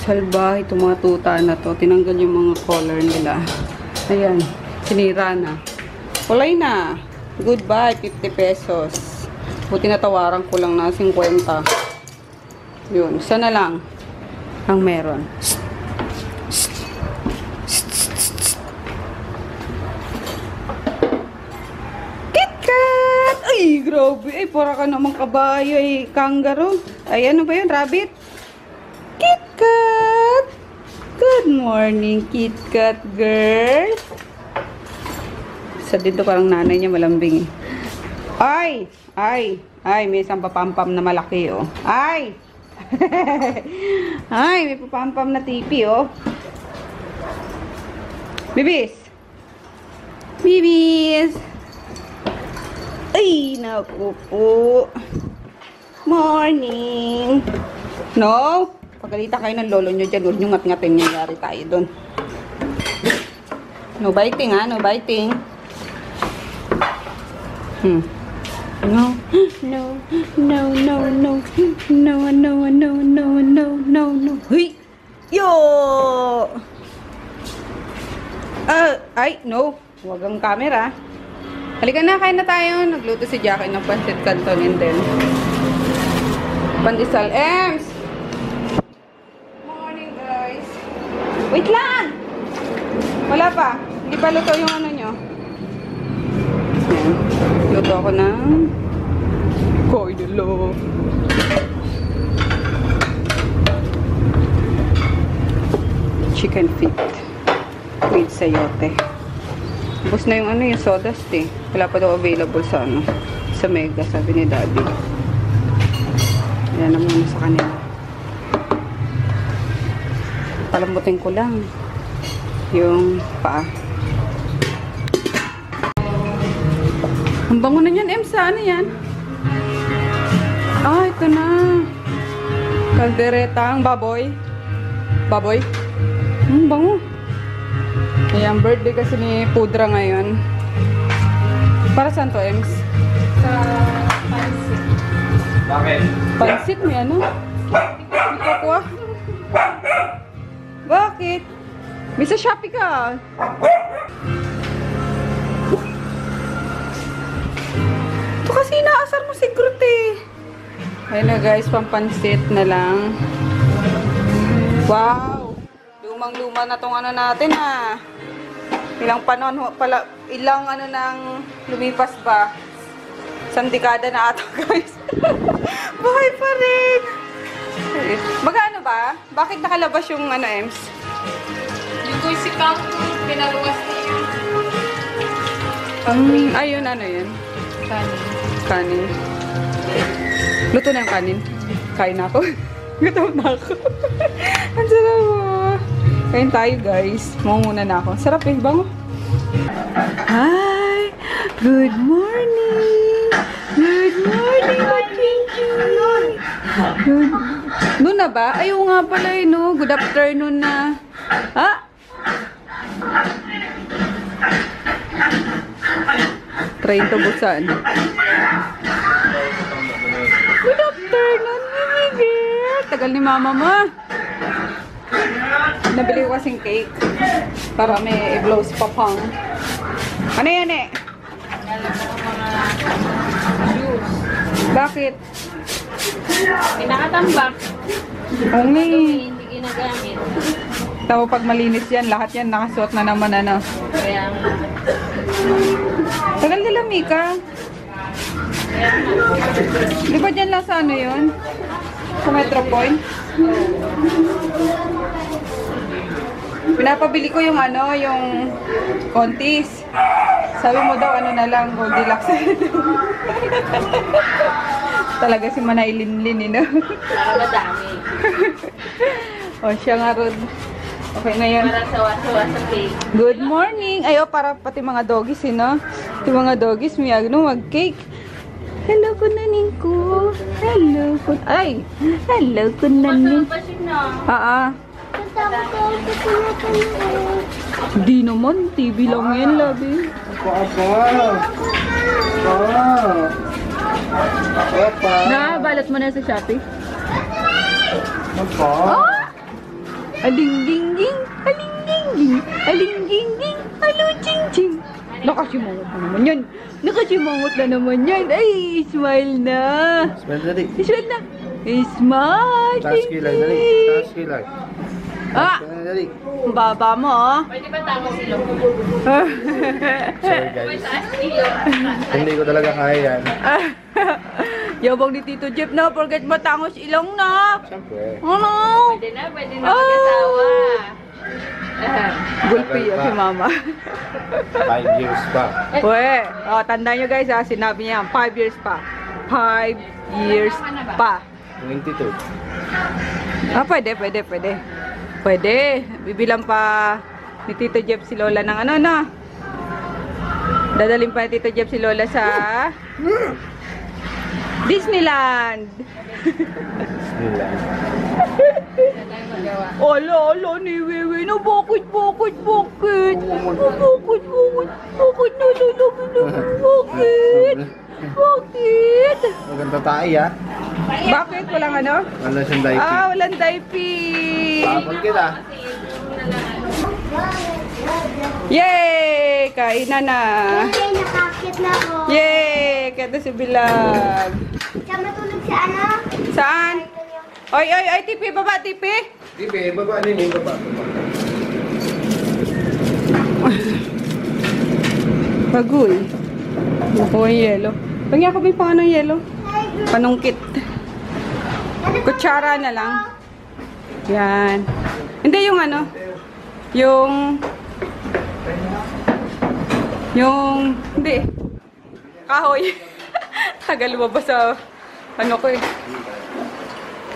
Salbahe itong mga tuta na to. Tinanggal yung mga color nila. Ayan. Sinira na. Kulay na. Goodbye. 50 pesos. Buti natawaran ko lang na 50. Yun. Isa na lang ang meron. KitKat! Ay, grabe. Ay, para ka namang kabayo. Ay, kangaroo. Ay, ano ba yun? Rabbit? KitKat! Good morning, KitKat girl. Sa dito parang nanay niya malambing eh. Ay! Ay! Ay, may isang papampam na malaki oh. Ay! Ay, may papampam na tipi oh. Bibis! Bibis! Ay, naku po. Morning! No? Pagkalita kayo ng lolo nyo dyan, huwag nyo ngat-ngatin, nangyari tayo dun. No biting ha, no biting. No, no, no, no, no, no, no, no, no, no, no, no. Huy! Yo! Ay, no. Huwag ang camera. Halika na, kain na tayo. Nagluto si Jackie ng pancit canton din. Pandesal Ems! Morning, guys. Wait lang! Wala pa. Hindi pa luto yung ano nyo. Ayan. Luto ako ng koidolo. Chicken feet with sayote. Bus na yung ano, yung sawdust eh. Wala pa daw available sa ano, sa Mega, sabi ni Daddy. Ayan na muna sa kanila. Palambutin ko lang yung paa. Ang bango na yan, Emsa. Ano yan? Ah, ito na. Kaldereta. Ang baboy. Baboy? Bango. Ayan, birthday kasi ni Pudra ngayon. Para saan to, Ems? Sa pansit. Bakit? Pansit? May ano? May kukuha. Bakit? May sa Shopee ka. Ito kasi inaasar mo si Groot eh. Ayun na guys, pampansit na lang. Wow! Lumang-luma na tong ano natin ah. Ilang panahon pala, ilang ano nang lumipas ba? Isang dekada na ata guys. Buhay pa rin. Magkano ba? Bakit nakalabas yung ano, Ems? Yung ko si Kang, pinaluwas niya. Ayun, ano yun? Kanin. Kanin. Luto na yung kanin. Kain na ako. Gutom na ako. Ang sarap mo. Kain tayo, guys. Manguna na ako. Sarap eh. Bango. Hi! Good morning! Good morning, Machinchi! Good. Doon na ba? Ayaw nga pala eh, no? Good afternoon na. Ha? Train to Busan. Good afternoon, Mimigil. Tagal ni mama mo. Nabili ko kasing cake. Para may i-blow si Papang. Ano yan eh? Bakit? Pinakatambak. Only. Hindi ginagamit. Tapos pag malinis yan, lahat yan nakasuot na naman ano. Kaya nga. Tagal nila, Mika. Di ba dyan lang sa ano yun? Sa Metro Point? Pinapabili ko yung ano, yung Contis. Sabi mo daw, ano na lang, Goldilocks. Talaga si Manay Linlin, no? Para madami. O, siya nga ron. Okay, ngayon. Para sawa-sawa sa cake. Good morning! Ayo, para pati mga doggies, no? Yung mga doggies, may ano, mag-cake. Hello, kunanin ko. Hello, ay! Hello, kunanin. Di naman, TV lang yan, labi. Na, balot mo na sa Shopee. Oh! Aling-ging-ging, aling-ging-ging, aling-ging-ging, alo-ching-ching. Nakasimangot na naman yan. Nakasimangot na naman yan. Ay, smile na. Smile dali. Smile na. Smile. Taas kilay, dali. Taas kilay. Ah, Dali. ang baba mo, oh. Pwede ba tama sila? Sorry May guys. taas kilo. Hindi ko talaga kaya yan. Yabang ni Tito Jeff na, forget matangos ilong na. Siyempre. Ano? Pwede na mag-asawa. Gulpi yan si Mama. 5 years pa. Uwe, oh, tandaan nyo guys ha, sinabi niya 5 years pa. 5 years pa. 22. Ah, pwede. Pwede. Bibilang pa ni Tito Jeff si Lola ng ano na. Dadalhin pa ni Tito Jeff si Lola sa Disneyland. Disneyland. Ala, ni Wewe na bakit? Bakit na Bakit? Maganda tayo ah. Bakit? Walang ano? Wala siyang diaper. Ah, walang diaper. Tapos kita. Yay! Kainan na. Yay, nakakit na ako. Yay! Kaya si Bilag. Siya matulog sa ano? Saan? Oy, tipi, baba, tipi. Tipe, baba din yung baba. Bagoy. Nakuha yung yelo. Pagyan ko may panganong yelo. Panungkit. Kutsara na lang. Yan. Hindi yung ano. Hindi. Kahoy. Tagal lumabas sa ano ko eh.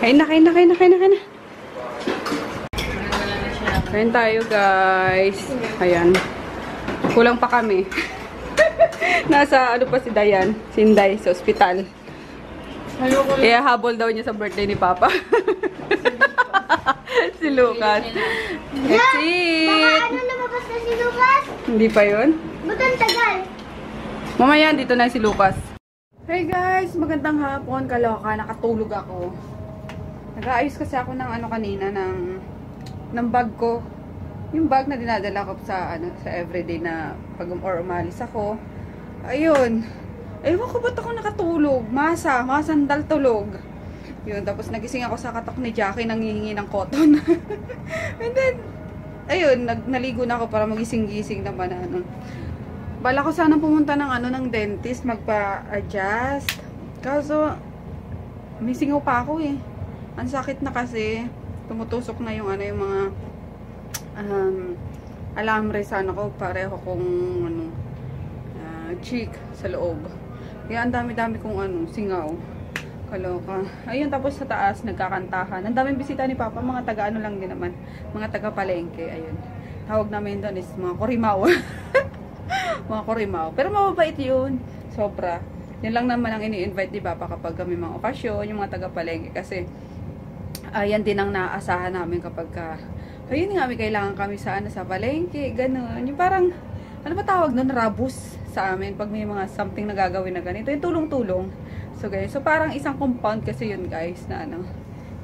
Kain na. Kain tayo guys. Ayan. Kulang pa kami. Nasa ano pa si Dayan. Si Inday sa ospital. Kaya habol daw niya sa birthday ni Papa. Si Lucas. That's Baka it. ano lumabas na si Lucas? Hindi pa yun? Ba't ang tagal? Mamaya dito na si Lucas. Hey guys, magandang hapon. Kaloka, nakatulog ako. Nag-aayos kasi ako ng ano kanina ng bag ko. Yung bag na dinadala ko sa everyday na pag umalis ako. Ayun. Ewan ko ba't ako nakatulog. Masandal tulog. Yun, tapos nagising ako sa katok ni Jackie, nanghihingi ng cotton. And then, ayun, naligo na ako para magising-gising naman. Bala ko sana pumunta ng dentist, magpa-adjust. Kaso, may singaw pa ako eh. Ang sakit na kasi, tumutusok na yung mga alambre sa ko, pareho kong cheek sa loob. Kaya ang dami-dami kong singaw. Kaloka. Ayun, tapos sa taas, nagkakantahan. Ang daming bisita ni Papa, mga taga-ano lang din naman. Mga taga-palengke, ayun. Tawag namin doon is mga korimao. Mga korimao. Pero mababait yun. Sobra. Yan lang naman ang ini-invite ni Papa kapag kami mga okasyon, yung mga taga-palengke. Kasi, yan din ang naaasahan namin kapag ayun nga, may kailangan kami sa palengke, ganun. Yung parang, ano ba tawag nun? Rabus sa amin pag may mga something na gagawin na ganito. Yung tulong-tulong. So guys, so parang isang compound kasi yun guys na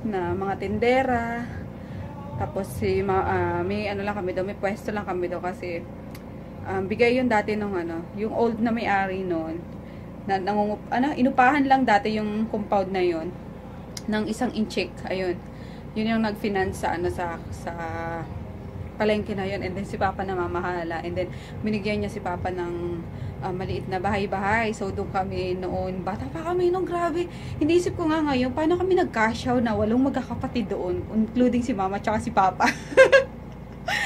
na mga tindera. Tapos may lang kami daw, may pwesto lang kami daw kasi bigay yun dati nung yung old na may-ari noon. Inupahan lang dati yung compound na yun ng isang inchik. Ayun. Yun yung nag-finance sa palengke na yun. And then si Papa na mamahala. And then binigyan niya si Papa ng maliit na bahay-bahay. So doon kami noon. Bata pa kami nung grabe. Hindi isip ko nga ngayon, paano kami nagkasyaw na 8 magkakapatid doon. Including si Mama tsaka si Papa.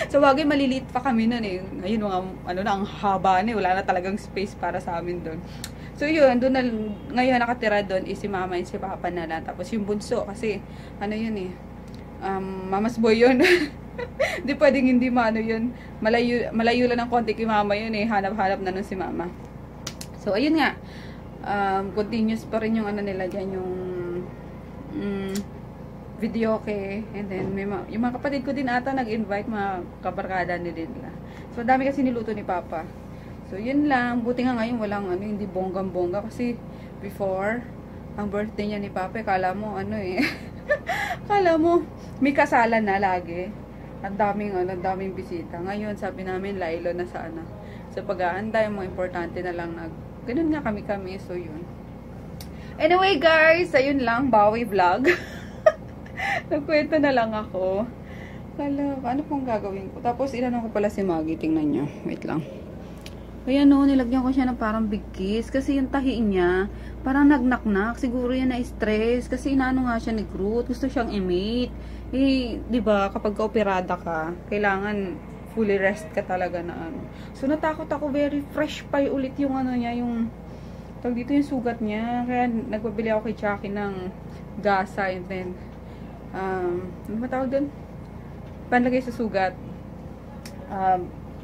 So bagay maliliit pa kami noon eh. Ngayon mga ang haba na eh. Wala na talagang space para sa amin doon. So yun, doon na ngayon nakatira doon is si Mama and si Papa na lang. Tapos yung bunso kasi yun eh. Mama's boy yun. Hindi pwedeng hindi yun. Malayo lang ng konti kay Mama yun eh. Hanap-hanap na nun si Mama. So ayun nga. Continuous pa rin yung nila dyan, yung video okay. And then yung mga kapatid ko din ata nag-invite, mga kabarkada nila. So dami kasi niluto ni Papa. So yun lang. Buti nga ngayon walang hindi bonggang-bongga kasi before ang birthday niya ni Papa, kala mo kala mo may kasalan na lagi. Ang daming bisita. Ngayon, sabi namin, Lailo na sa sa pag-aanda, yung mga importante na lang ganun nga kami. So, yun. Anyway, guys, ayun lang, bawi vlog. Nagkwento na lang ako. Kala, ano pong gagawin ko? Tapos, inanong ko pala si Maggie. Tingnan nyo. Wait lang. Ayan o, nilagyan ko siya ng parang big kiss. Kasi yung tahi niya, parang nagnaknak. Siguro yan na-stress. Kasi inaano nga siya ni Groot. Gusto siyang i-mate. Eh, di ba kapag ka-operada ka, kailangan fully rest ka talaga na ano. So, natakot ako. Very fresh pa ulit yung ano niya, yung tawag dito yung sugat niya. Kaya, nagpabili ako kay Chucky ng gasa. And then, ano ba tawag dun? Panlagay sa sugat.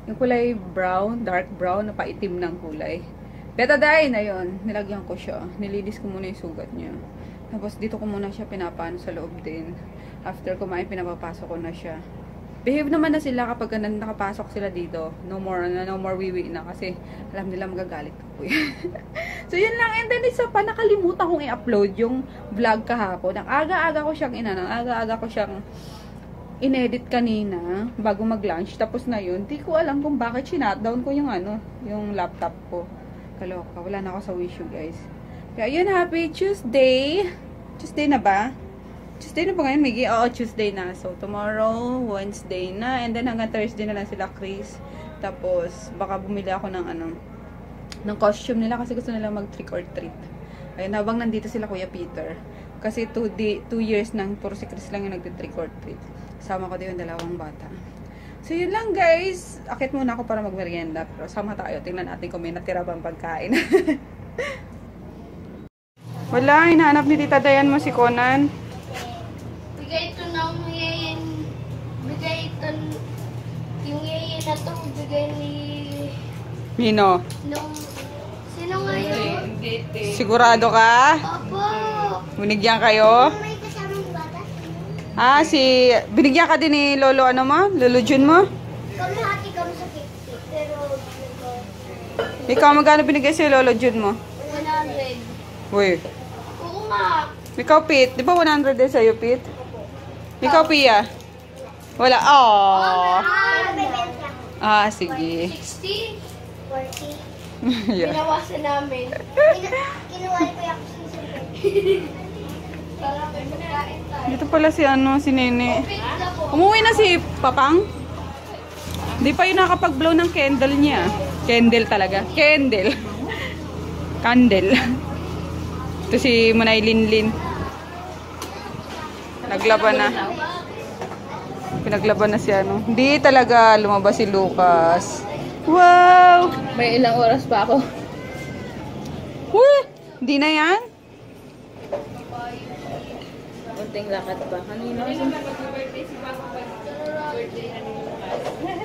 Yung kulay brown, dark brown, na paitim ng kulay. Betadine, ayun. Nilagyan ko siya. Nililis ko muna yung sugat niya. Tapos dito ko muna siya pinapano sa loob din. After kumain, pinapapasok ko na siya. Behave naman na sila kapag nakapasok sila dito. No more wiwi na kasi alam nila magagalit ako. So yun lang. And then isa pa, nakalimutan kong i-upload yung vlog kahapon. Ang aga-aga ko siyang inedit kanina bago mag-lunch. Tapos na yun, di ko alam kung bakit sinutdown ko yung laptop ko. Kaloka, wala na ako sa wish you guys. Kaya yun, happy Tuesday. Tuesday na ba? Tuesday na ba ngayon, Miggy? Oo, Tuesday na. So, tomorrow, Wednesday na. And then, hanggang Thursday na lang sila, Chris. Tapos, baka bumili ako ng costume nila kasi gusto nila mag-trick or treat. Ayun, habang nandito sila, Kuya Peter. Kasi 2 years nang puro si Chris lang yung nagtitrick or treat. Sama ko din yung dalawang bata. So, yun lang, guys. Akit muna ako para mag-merienda. Pero sama tayo. Tingnan natin kung may natira bang pagkain. Wala, hinahanap ni Tita Dayan mo si Conan. Bigay ito ng yayin. Bigay ito. Yung yayin na to, bigay ni... Mino, Sino nga yun? sigurado ka? Opo. Binigyan kayo? May kasamang bata? Binigyan ka din ni Lolo, Lolo Jun mo? Kami hati kami sa 50. Pero, Ikaw, magkano binigay si Lolo Jun mo? 100. Uy. Oo nga. Ikaw, Pete. Di ba 100 din sa'yo, Pete? Ikaw, Pia? Wala. Aww. May benta. Sige. 60? 40. Yeah. Pinawasan namin. Kinuha ko yung para may pagkain tayo. Dito pala si Nene. Umuwi na si Papang? Di pa yun nakapag-blow ng candle niya. Candle talaga. Candle. Ito si Munay Linlin. Naglaban na. Pinaglaban na si Hindi talaga lumabas si Lucas. Wow! May ilang oras pa ako. Woo! Hindi na yan? Kunting lakad pa. Kanina kasi.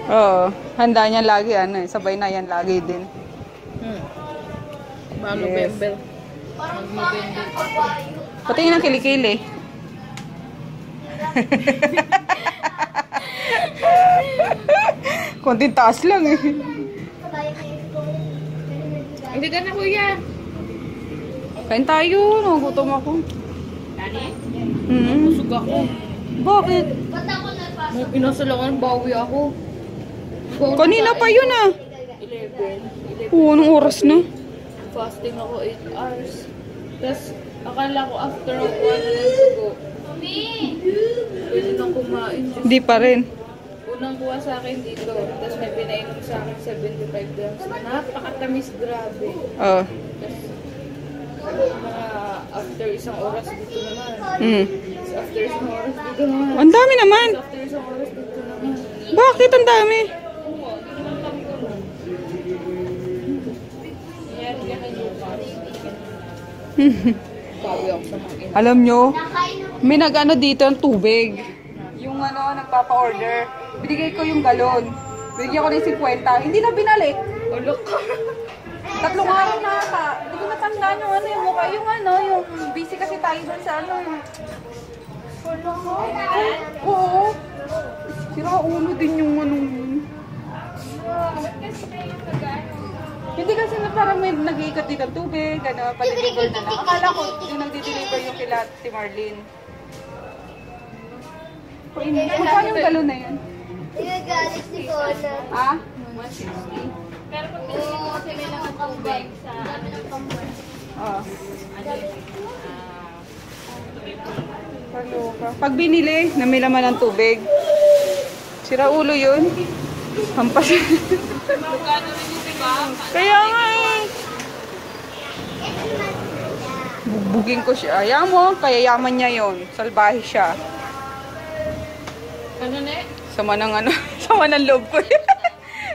Oo. Handa niya lagi sabay na yan lagi din. Ba, Yes. November. Pati yun ang kilikili. Konting taas lang eh. Hindi ka na, kuya. Kain tayo. Nagutom ako. Busog ako. Bakit? Nung pinasal ako, bawi ako. Kanina pa yun 11. Oo, anong oras na? Fasting ako 8 hours. Tapos, akala ko after of 1 hour ago, pwede nang kumain. Hindi pa rin. Unang kuha sa akin dito. Tapos may pinainom sa akin 75 grams. Napakatamis, grabe. Oo. Tapos, after isang oras dito naman. Tapos after isang oras dito naman. Ang dami naman. Tapos after isang oras dito naman. Bakit ang dami? Nangyari yan kay Lucas. Bawi ako sa mga ina. Alam nyo, may nag-ano dito ng tubig. Yung nagpapa-order. Binigay ko yung galon. Binigyan ko ng 50. Hindi na binalik. Ulok ka. 3 araw na ata. Hindi ko natandaan yung mukha. Yung busy kasi tayo dun sa Oo. Sira ulo din yung Hindi kasi parang may nag-iikat dito ng tubig, pa-deliver na lang. Akala ko yung nag-deliver yung kila si Marlene. Magkano yung galon na yun? Nagagalit si Conan. Ah? 160. Pero pag binili mo kasi nila ng tubig sa Dami ng kambal. Oo. ano Kaloka. Pag binili, namilaman ng tubig. Sira ulo yun. Hampas. magkano rin yung diba? Kaya nga eh. Bugbugin ko siya. Ayaw mo, kaya yaman niya yon. Salbahe siya. Ano na eh? Sama ng ano, sama ng loob ko.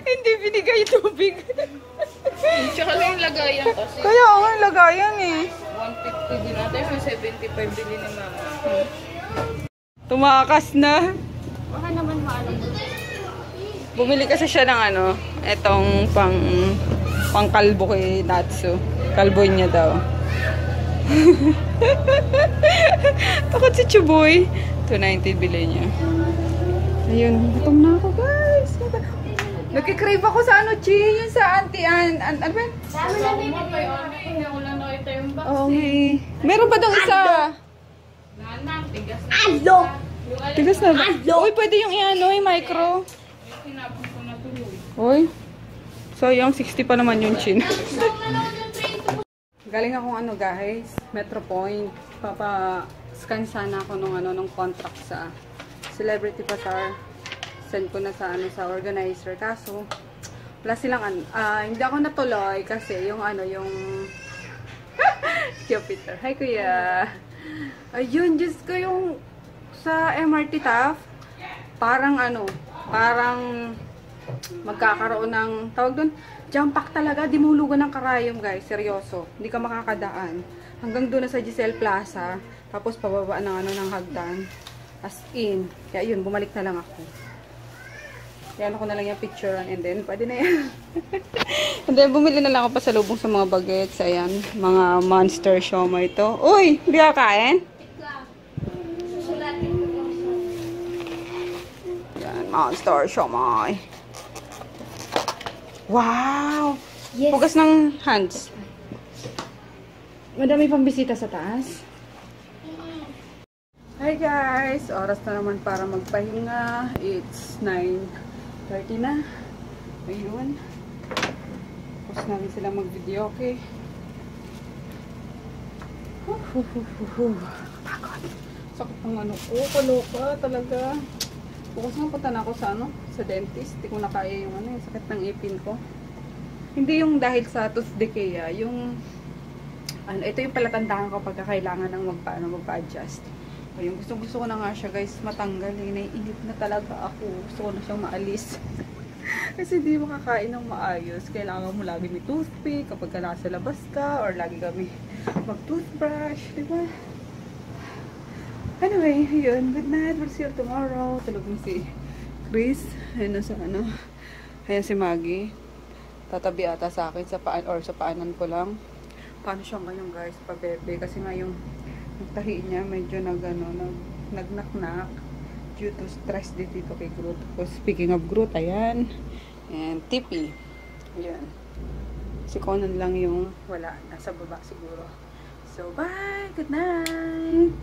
Hindi binigay tubig. Tsaka lang yung lagayan kasi. Kaya nga, lagayan eh. 150 din natin. May 75 bili ni mama. Tumakas na. Baka naman maalam mo. Bumili kasi siya ng ano, etong pang kalbo kay Natsu. Kalbo niya daw. Takot si Chuboy. 290 bili niya. Ayun, gutom na ako guys. Nagkikrave ako sa ano, Chi, yun sa auntie ano ba? yun? Dami na din. Hindi ko lang nakita yung box. Oo, may. Meron pa dong isa. Nanang, tigas na. Alo! Tigas na ba? Uy, pwede yung i-ano, yung micro. Yung tinapon ko na tuloy. Uy. Sayang, 60 pa naman yung chin. Galing akong ano guys, Metro Point. Papa-scan sana ako nung contract sa Celebrity Bazaar. Send ko na sa organizer. Kaso, wala silang hindi ako natuloy kasi yung Jupiter. Hi kuya. Ayun, just ko yung sa MRT TAF, parang magkakaroon ng, tawag doon, jump pack talaga, dimulugan ng karayom guys, seryoso. Hindi ka makakadaan. Hanggang doon na sa Giselle Plaza, tapos pababa ng hagdan. As in. Kaya yun, bumalik na lang ako. Yan ako na lang yung picture and then, pwede na yan. And then, bumili na lang ako pasalubong sa mga bagets. Ayan, mga monster siomai ito. Uy, hindi ka kain? Susulatin ko. Yan, monster siomai. Wow! Yes. Hugas ng hands. Madami pang bisita sa taas. Hi guys! Oras na naman para magpahinga. It's 9:30 na. Ayun. Tapos namin sila mag-video, okay? Pagod. Sakit ng ano ko. Kaloka talaga. Bukas nga punta na ako sa dentist. Hindi ko na kaya yung sakit ng ipin ko. Hindi yung dahil sa tooth decay, yung ito yung palatandaan ko pagka kailangan ng magpa-adjust. Yung gusto ko na nga siya guys matanggal. Naiinip na talaga ako. Gusto ko na siyang maalis. Kasi hindi makakain ng maayos. Kailangan mo lagi may toothpick kapag nasa labas ka or lagi kami mag-toothbrush, diba? Anyway, yun. Good night. We'll see you tomorrow. Tulog mo si Chris. Ayun na sa Ayan si Maggie. Tatabi ata sa akin sa paanan ko lang. Paano siya ngayon guys? Pa-bebe. Kasi nga yung tahi niya medyo nag-knock-knock due to stress dito kay Groot. Speaking of Groot, ayan. And Tippy. Ayan. Si Conan lang yung wala. Nasa baba siguro. So, bye! Good night!